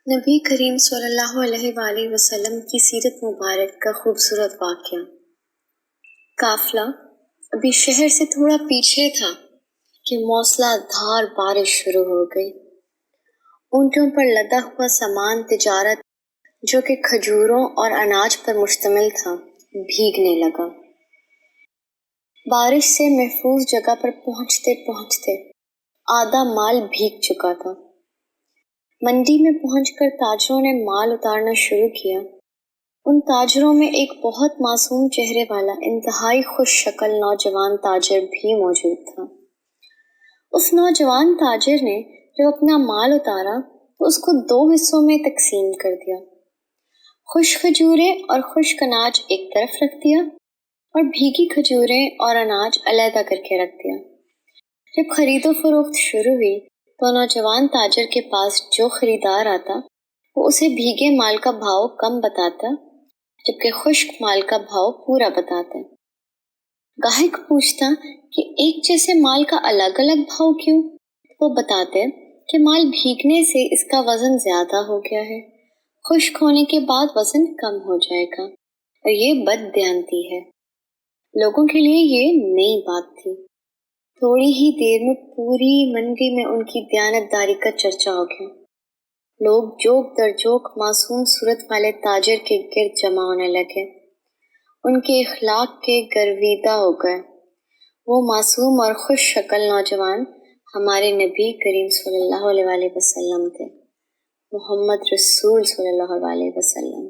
نبی کریم صلی اللہ علیہ وآلہ وسلم کی سیرت مبارک کا خوبصورت واقعہ۔ قافلہ ابھی شہر سے تھوڑا پیچھے تھا کہ موسلا دھار بارش شروع ہو گئی۔ اونٹوں پر لدا ہوا سامان تجارت جو کہ کھجوروں اور اناج پر مشتمل تھا بھیگنے لگا۔ بارش سے محفوظ جگہ پر پہنچتے پہنچتے آدھا مال بھیگ چکا تھا۔ منڈی میں پہنچ کر تاجروں نے مال اتارنا شروع کیا۔ ان تاجروں میں ایک بہت معصوم چہرے والا انتہائی خوش شکل نوجوان تاجر بھی موجود تھا۔ اس نوجوان تاجر نے جب اپنا مال اتارا تو اس کو 2 حصوں میں تقسیم کر دیا۔ خشک کھجوریں اور خشک اناج ایک طرف رکھ دیا اور بھیگی کھجوریں اور اناج علیحدہ کر کے رکھ دیا۔ جب خرید و فروخت شروع ہوئی تو نوجوان تاجر کے پاس جو خریدار آتا وہ اسے بھیگے مال کا بھاؤ کم بتاتا جبکہ خشک مال کا بھاؤ پورا بتاتا۔ گاہک پوچھتا کہ ایک جیسے مال کا الگ الگ بھاؤ کیوں؟ وہ بتاتے کہ مال بھیگنے سے اس کا وزن زیادہ ہو گیا ہے، خشک ہونے کے بعد وزن کم ہو جائے گا، اور یہ بددیانتی ہے۔ لوگوں کے لیے یہ نئی بات تھی۔ تھوڑی ہی دیر میں پوری منڈی میں ان کی دیانتداری کا چرچا ہو گیا۔ لوگ جوک در جوک معصوم صورت والے تاجر کے گرد جمع ہونے لگے۔ ان کے اخلاق کے گرویدہ ہو گئے۔ وہ معصوم اور خوش شکل نوجوان ہمارے نبی کریم صلی اللہ علیہ وسلم تھے، محمد رسول صلی اللہ علیہ وسلم۔